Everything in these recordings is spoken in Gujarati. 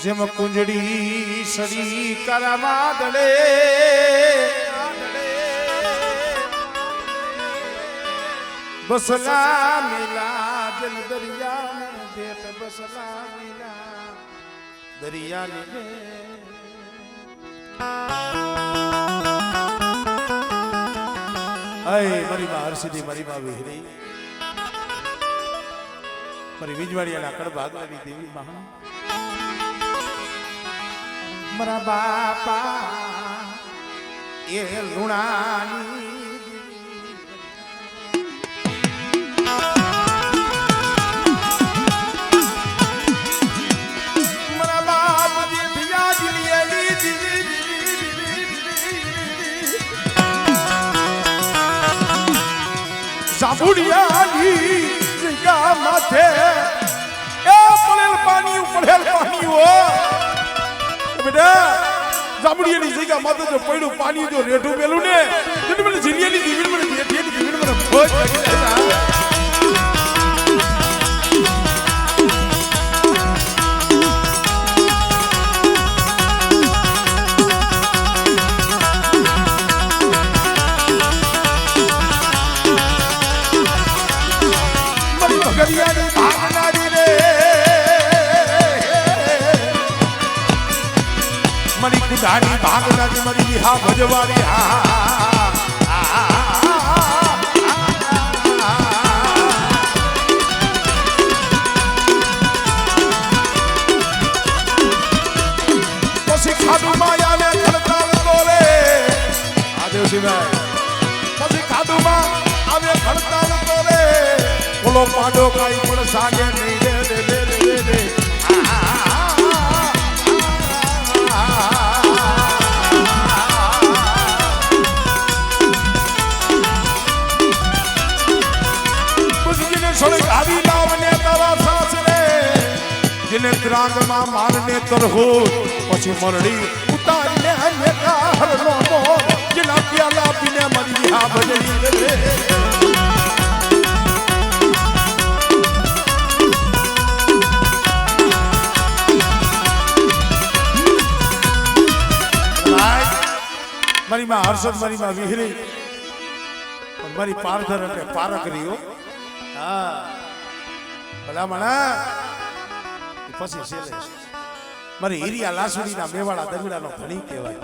જેમ કુંજડી સડી કરા વાદળે બસલા મિલા જન દરિયા દેત બસલા મિલા દરિયા ને અય મારી માં હરસિદ્ધિ મારી માં વિહરી મારી વિજવાડિયાના કડભાગવાની દેવી મહા મારા બાપા એ લુણાની મારા બાપ જે ભિયા દિલિયેલી સાબુડિયાની જગ્યા માથે એ પડેલ પાણી હો બેટા જામડીયાની જગ્યા માથે જો પડ્યું પાણી જો રેઠું પેલું ને તો મને જીલિયાની દીવીન મને બેઠીની દીવીન મને ભોજ લાગી જાય મરી ભગરિયાની ભાગનારી રે મરી કુડાની ભાગનારી મરી હા ભજવારી પછી ખાધું માયા ને ખડતાલ તોલે આ દેવસીભાઈ પછી ખાધું માં આવે ખડતાલ તોલે બોલો પાડો કાઈ પણ સાગે નહીં રે રે રે રે રે આવી લાવને તારા સાસરે જેને ત્રાગમાં મારને તરહો પછી મરડી ઉતારીને હમે કારનો મોર જેના પ્યાલા પીને મરી હા ભજરી રે મારી માં હર્ષદ મારી માં વિહરી મારી પારધર એટલે પારક રહ્યો હા ભલા મણા પછી છેલ્લે મારી હીરિયા લાસુડીના મેવાડા દગડાનો ધણી કહેવાય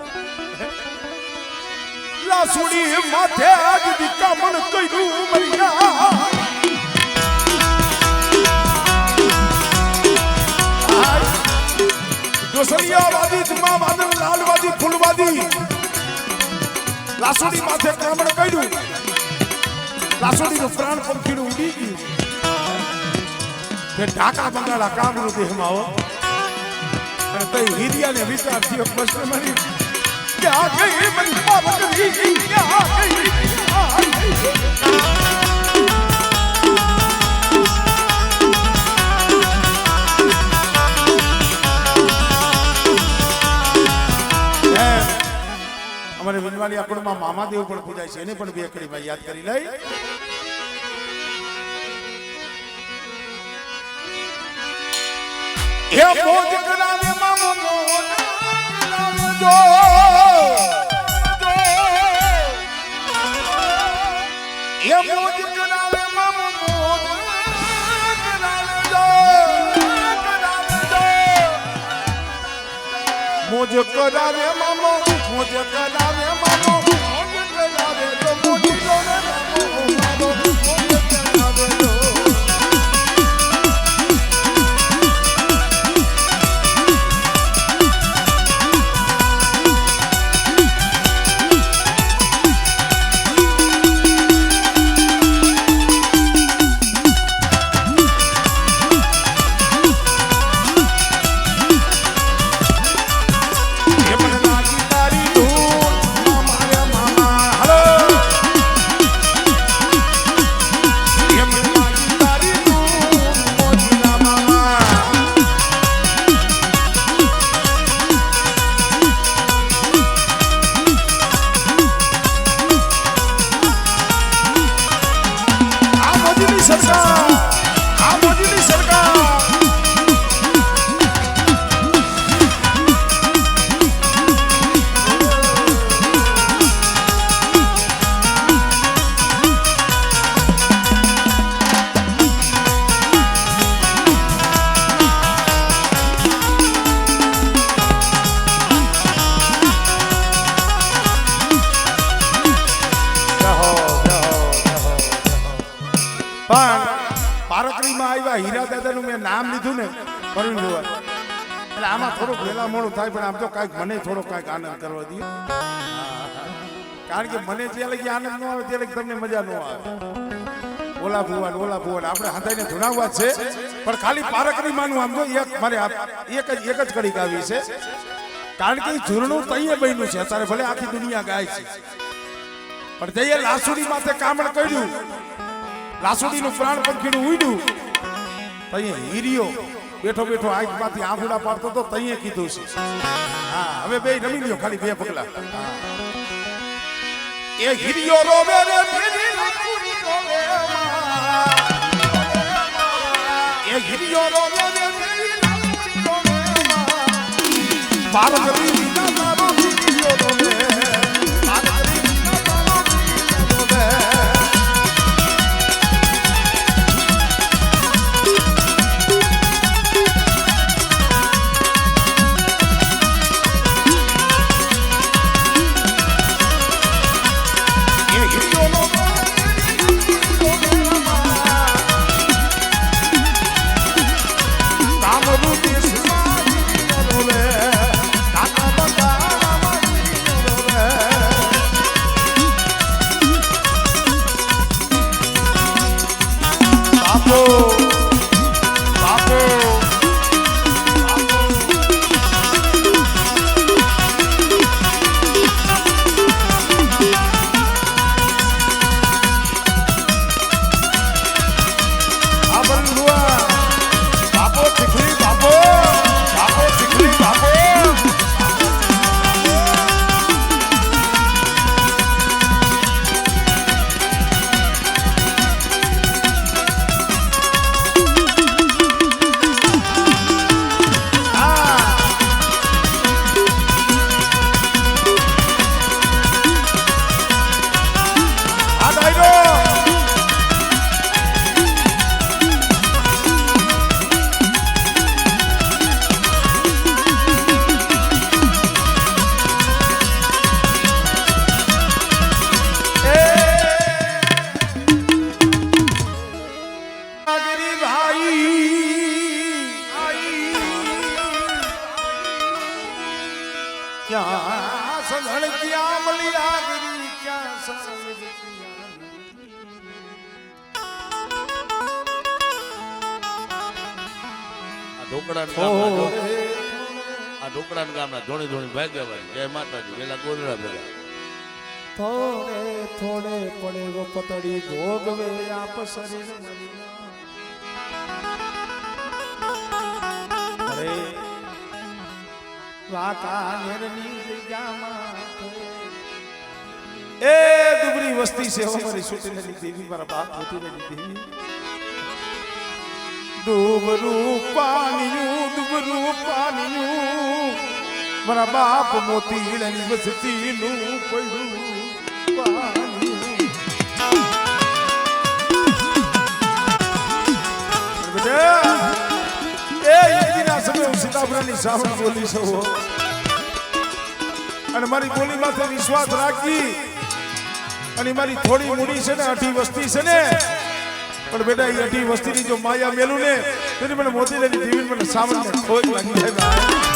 લાસુડી માથે આજ દીકા મન કઈનું મરિયા દોસરિયાવાદી જમા વાદળ લાલવાદી ફૂલવાદી લાસુડી માથે કામણ કઈનું લાસુડીનું પ્રાણ પંખીનું ઉડી ગયું કે ઢાકા બંગાળા કામનું દેહમાં આવો અને તઈ હીરિયાને વિચાર થયો પ્રશ્ન મળી કે આ ગઈ મરી બાબકરી કે આ ગઈ અમારે વિનવાલી આકડમાં મામાદેવ પણ પૂજાય છે એને પણ બે કડીમાં યાદ કરી લઈ હે મોજ કરાવે મામો મોજ જો હે મોજ કરાવે મામો મોજ મોજ કરાવે મામો મોજ કરાવે મામો મોજ કરાવે તો મોજ કરાવે મામો મોજ કરાવે તો પણ પારકરીમાં આવ્યા હીરા દાદાનું મેં નામ લીધું ને પરવીન ભુવન એટલે આમાં થોડુંક વહેલા મોડું થાય પણ આમ તો કાંઈક મને થોડોક કાંઈક આનંદ કરવા દઈએ કારણ કે મને જે લગી આનંદ ન આવે તે લગી તમને મજા ન આવે ઓલા ભુવન આપણે હાથાઈને ધુણાવવા છે પણ ખાલી પારકરીમાંનું આમ તો એક મારે એક જ કડીક આવી છે કારણ કે ઝૂરણું તઈએ બન્યું છે અત્યારે ભલે આખી દુનિયા ગાય છે પણ જઈએ લાસુડી માથે કામણ કર્યું લાસુડીનું પ્રાણ પંખીનું ઉડ્યું તઈએ હીરિયો બેઠો બેઠો આંખમાંથી આંખુડા પાડતો તો તઈએ કીધું છે હા હવે બે રમી લ્યો ખાલી બે પગલા એ હીરિયો રોવે રે ભેરી લાસુડી રોવે એ હીરિયો રોવે રે ભેરી લાસુડી રોવે પારકરી વિના મારો હીરિયો રોવે ઢોકળા ગામના ધોણી ધોણી ભાગ્યવાળી જય માતાજી વેલા ગોદડા ભેગા થોડે થોડે પડે ગો પતડી ભોગવે આપ શરીર અરે વાકાનેરની જગ્યામાં એ દુબળી વસ્તી છે અમારી સુટેલી દેવી મારા બાપ મોતીની દેવી ડૂબરું પાણીયું મારા બાપ મોતીની વસ્તીનું પડ્યું સીતાપુરાની સાવણ બોલી છો અને મારી બોલી માથે વિશ્વાસ રાખી અને મારી થોડી મૂડી છે ને 8 વસ્તી છે ને પણ બેટા એ 8 વસ્તીની જો માયા મેલું ને તેની મને મોતીલાની દેવી મને સાવણ ખોજ લાગી જાય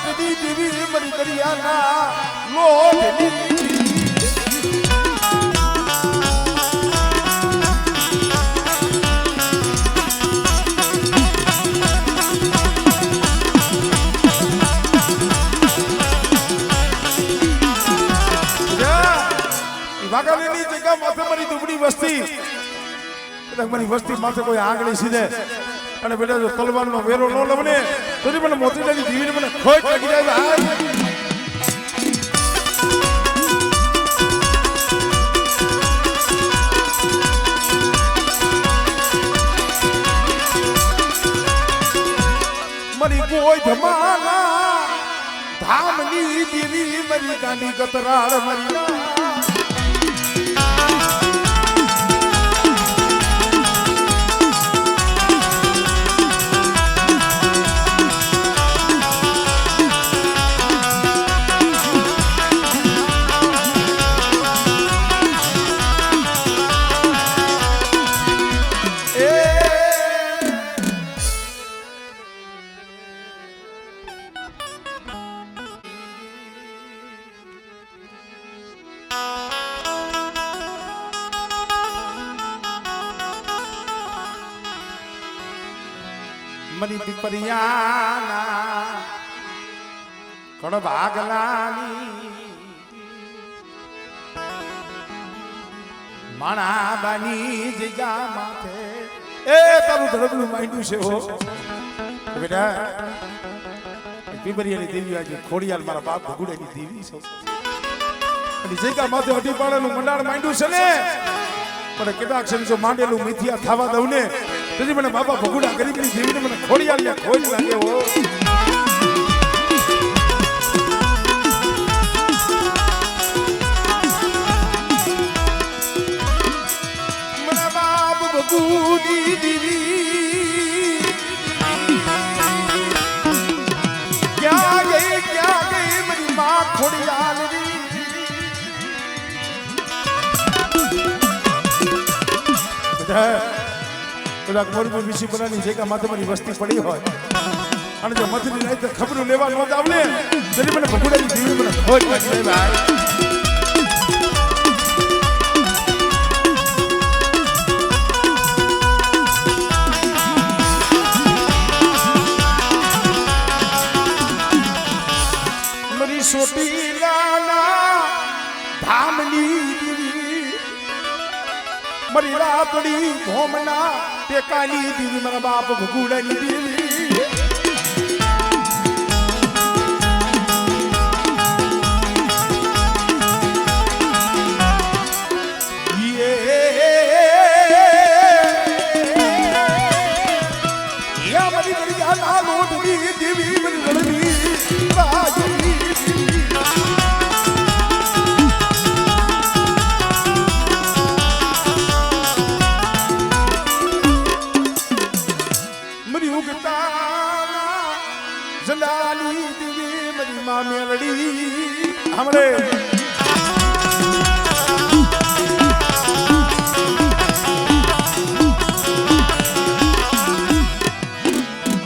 લોટની દેવી મરી દરિયાના લોટની વાઘાણીની જગ્યા માથે મારી દુબળી વસ્તી મારી વસ્તી માથે કોઈ આંગળી સીધે અને બેટા જો તલવારનો વેરો ન લવને તો મને મોતીડાની દીવીને મને ખોટ લાગી જાય મારી કોઈ ધમાલા ધામની દેવી મારી ગાંડી કતરાળ મારી મરી દીપરિયાના કણ ભાગલાની માણાબાની જગ્યા માથે એ તારું ધડકલું માંડ્યું છે હો બેટા પીપરિયાની દેવી આજે ખોડિયાલ મારા બાપ ભગુડાની દેવી છે અને જગ્યા માથે અઢી પાડાનું મંડાણ માંડ્યું છે ને પણ કેટલાક ક્ષણ જો માંડેલું મિથિયા થવા દઉં ને તેથી મને બાપા ભગુડા ગરીબની દેવીને મને ખોડિયાલ ખોજ લાગે હો મને બાપ ભગુડી દેવી ક્યાં ગઈ મારી માં ખોડિયાલ કદાચ મોરબી વિશીપુરાની જગ્યા માથે મારી વસ્તી પડી હોય અને જો મથની નહીં તો ખબરું લેવા ન આવને તેથી મને ભગુડાની દેવી મને ખોજ લાગી ભાઈ મારી સોટીલાના ધામની દેવી મારી રાતડી ભોમના ટેકાની દેવી મારા બાપ ભગુડાની દેવી મારી દરિયાના લોટની દેવી મારી રણની રાજની જલાલી દેવી મારી માં મેલડી હમણે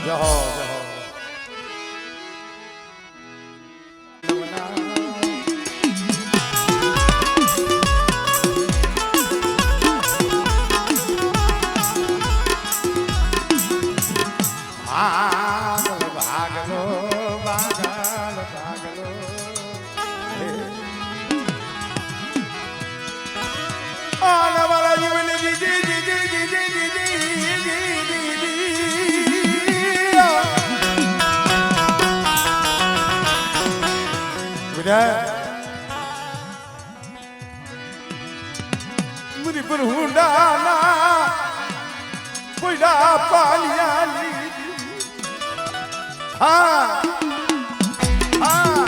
જહો मुझे पर हुंडाना कोयला पालियाली हाँ हाँ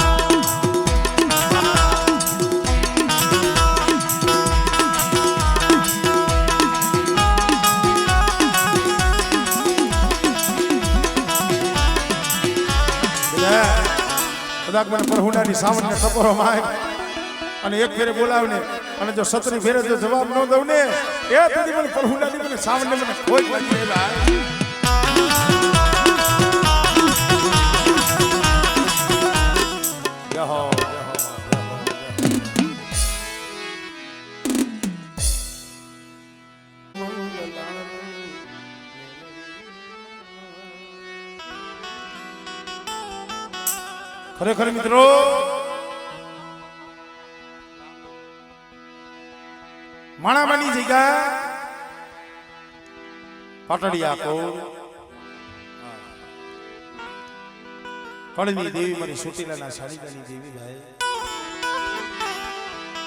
કદાચ મને પરહુંડાની સાવનને ટપોરો માય અને એક ફેરે બોલાવને અને જો સતરી ફેરે જો જવાબ ન દઉં ને એ તેથી મને પરહુંડાની મને સાવનને મને ખોજ લાગી ભાઈ ખરેખર મિત્રો માણામાની જગ્યા પાટડિયા કોર કળની દેવી મારી સુટીલાના સાડીલાની દેવી ભાઈ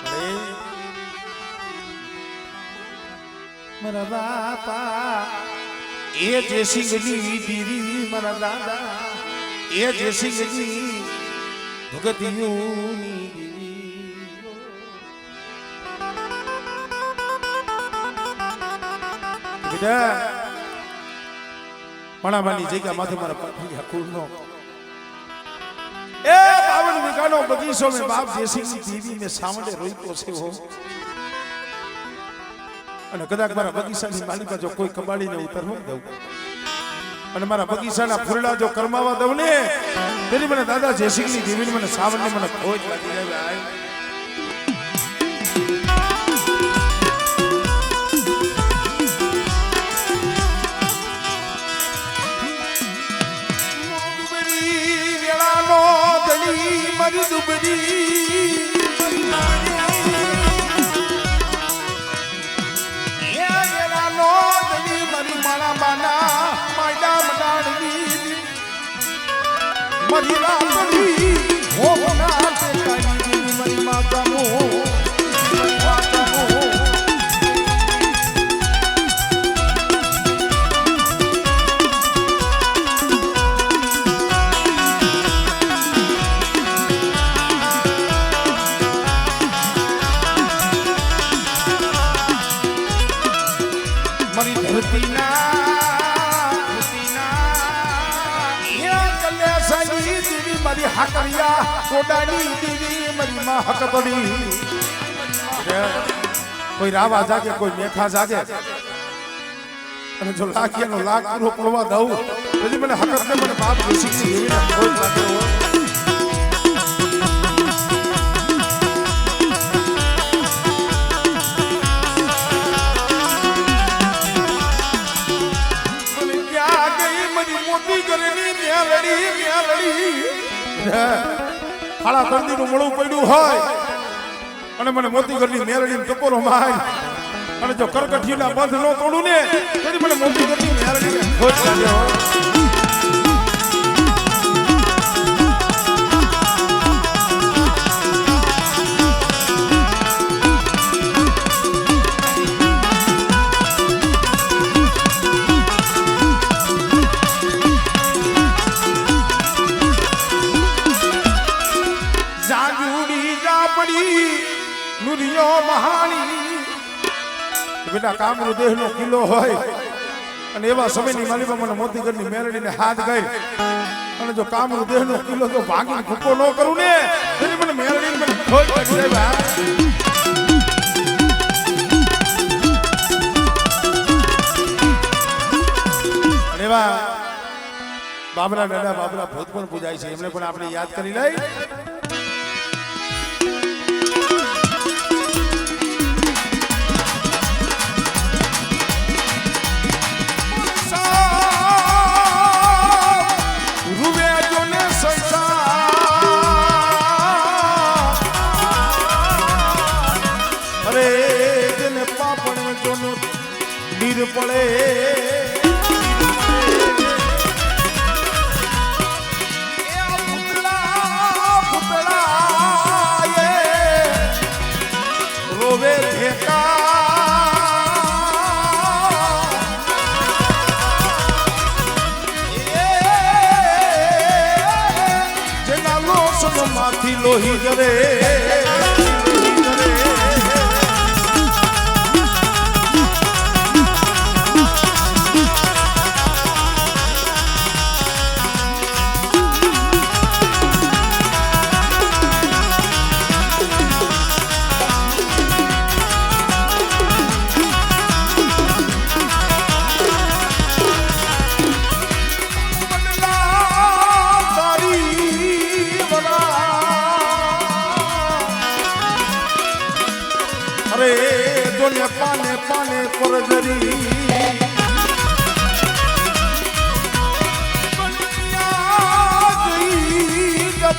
અરે મારા બાપા એ જયસિંહની દેવી મારા દાદા એ જયસિંહની ભગતિયોની દેવી બેટા માણામાની જગ્યા માથે મારા પાટડિયા કુળનો ए 52 वीघानो बगीचो में बाप जयसिंहनी देवी में सावंडे रोईतो छे हो અને કદાચ મારા બગીચાની માલિકા જો કોઈ કબાડીને ઉતરવા દઉં અને મારા બગીચાના ફૂલડા જો કરમાવા દઉં ને તેની મને દાદા જયસિંહની દેવીને મને સાવંડે મને ખોજ લાગી જાય ભાઈ મારી દુબરી મારી માણા બાના માયડા મડાડવી મારી રાતડી હોના તેકાની મારી માતા મો મારી હાકરિયા કોડાની દેવી મારી માં હકતડી કોઈ રાવા જાગે કોઈ મેખા જાગે અને જો લાખિયાનો લાખ પૂરો પડવા દઉં પછી મને હકતને મને બાપ જયસિંહની દેવીને ખોજ લાગ્યો મોતી કરેલી મ્યાલડી ખાડા તંદીનું મળું પડ્યું હોય અને મને મોતી કરેલી મેલડીને ટકોરો માય અને જો કરકઠીના બંધ ન તોડું ને તેથી મને મોતી કરેલી મેલડીને ખોજ લાગ્યો બેટા કામરૂ દેહનો કિલ્લો હોય અને એવા સમયની માલિકા મને મોતીગઢની મેરડીને હાથ ગઈ અને જો કામરૂ દેહનો કિલ્લો જો ભાગીને ભૂકો ન કરું ને તેથી મને મેરડીને મને ખોજ પડી જાય અને એવા બાબરા દાદા બાબરા ભૂત પણ પૂજાય છે એમને પણ આપણે યાદ કરી લઈ પડે રોવે જેના લોસન માંથી લોહી જરે પાને પાને પરજરી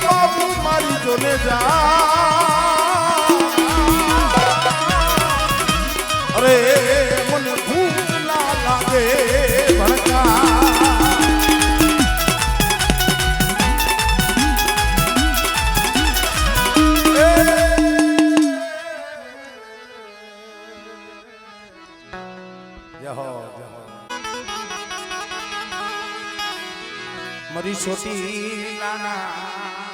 બાપુ મારી જોને જા અરે મને ભૂખ ના લાગે ભણકા મરી છોટી નાના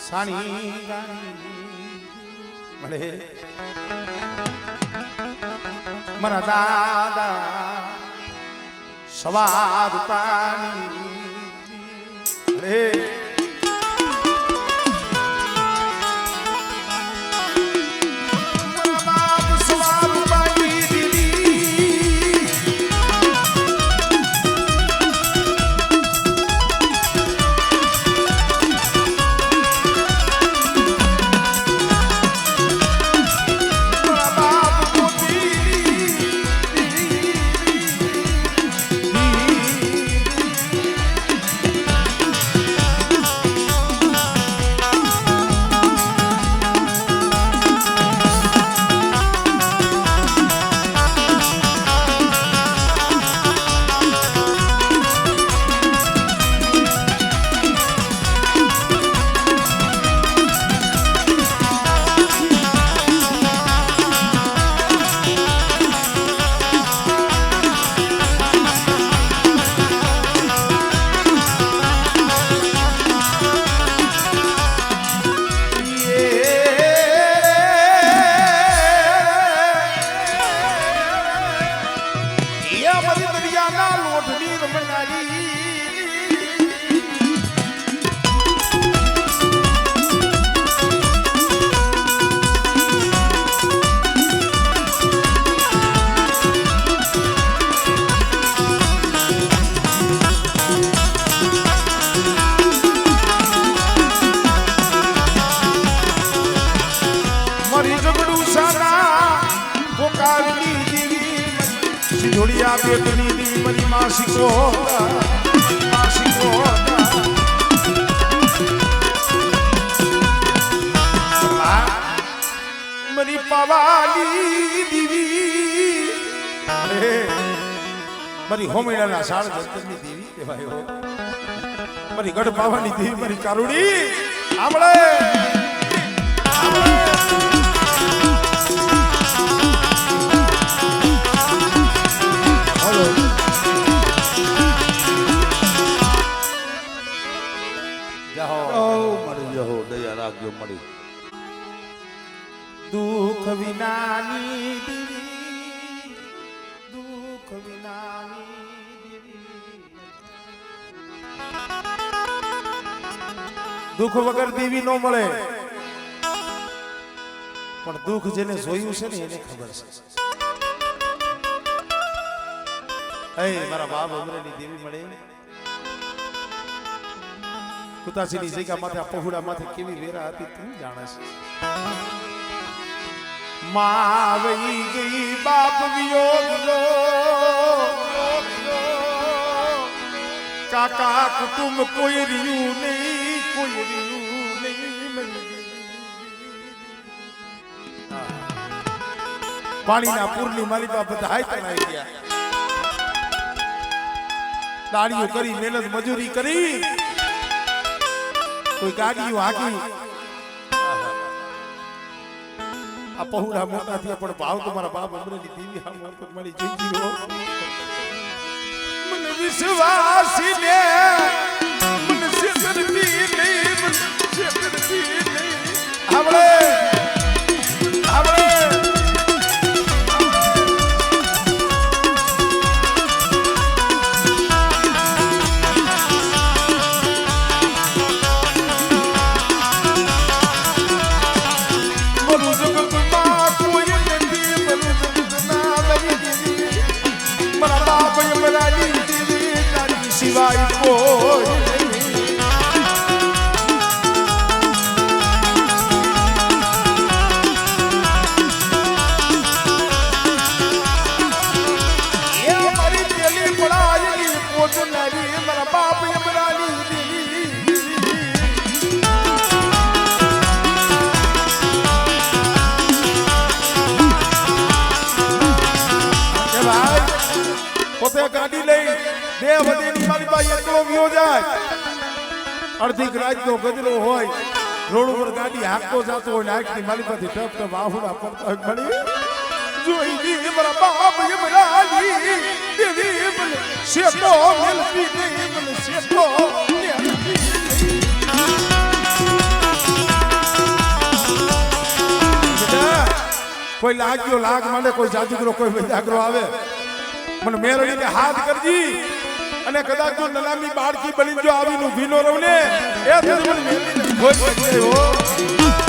સાણી ગાની મળે મારા દાદા સવાર પાણી રે જોડિયા બેટની દી મરી માસિકો મરી પાવાલી દીવી મરી હોમેડાના સાળ જંતરની દેવી કહેવાય મરી ગઢ પાવાની દેવી મરી કારુડી આમળે મળી દુઃખ વિનાની દેવી દુઃખ વિનાની દેવી દુઃખ વગર દેવી નો મળે પણ દુઃખ જેને જોયું છે ને એને ખબર છે મારા બાપ અમરેલી દેવી મળે કુતાસીની જગ્યા માથે પહોળા માથે કેવી વેરા હતી તું જાણે છે માં વઈ ગઈ બાપ વિયોગનો કાકા કુટુંબ કોઈ રહ્યું નહીં પાણીના પૂરની માલિકા બધા હાય તણાઈ ગયા દાડીઓ કરી મહેનત મજૂરી કરી કોઈ ગાડીઓ હાકી આ પહોળા મોટા થયા પણ ભાવ તો મારા બાપ અમરેલી દેવી હા મોર પર મળી જઈ ગયો મને વિશ્વાસ ને મને શેતરતી નહીં મને શેતરતી નહીં આવડે સિવાય કોઈ મારી પેલી પડાયેલી પોત નારી મારા બાપ એમરાની બે વધેની મારી પાસે એકલો ગયો જાય અડધી રાતનો ગજરો હોય રોડ ઉપર ગાડી હાંકતો જાતો હોય નાખની મારી પાસે ટપ ટપ આહુડા પડતા હોય મળી જોઈ દી મારા બાપ એ મરાલી દેવી મને શેતો મિલતી નહીં મને શેતો કોઈ લાગ્યો લાગ મને કોઈ જાદુગરો કોઈ મજાગરો આવે મને મેરડીને હાથ કરજી અને કદાચ જો નનામી બાળકી બની જો આવીનું ભીનો રહું ને એ મને મેરડીને કોઈ હો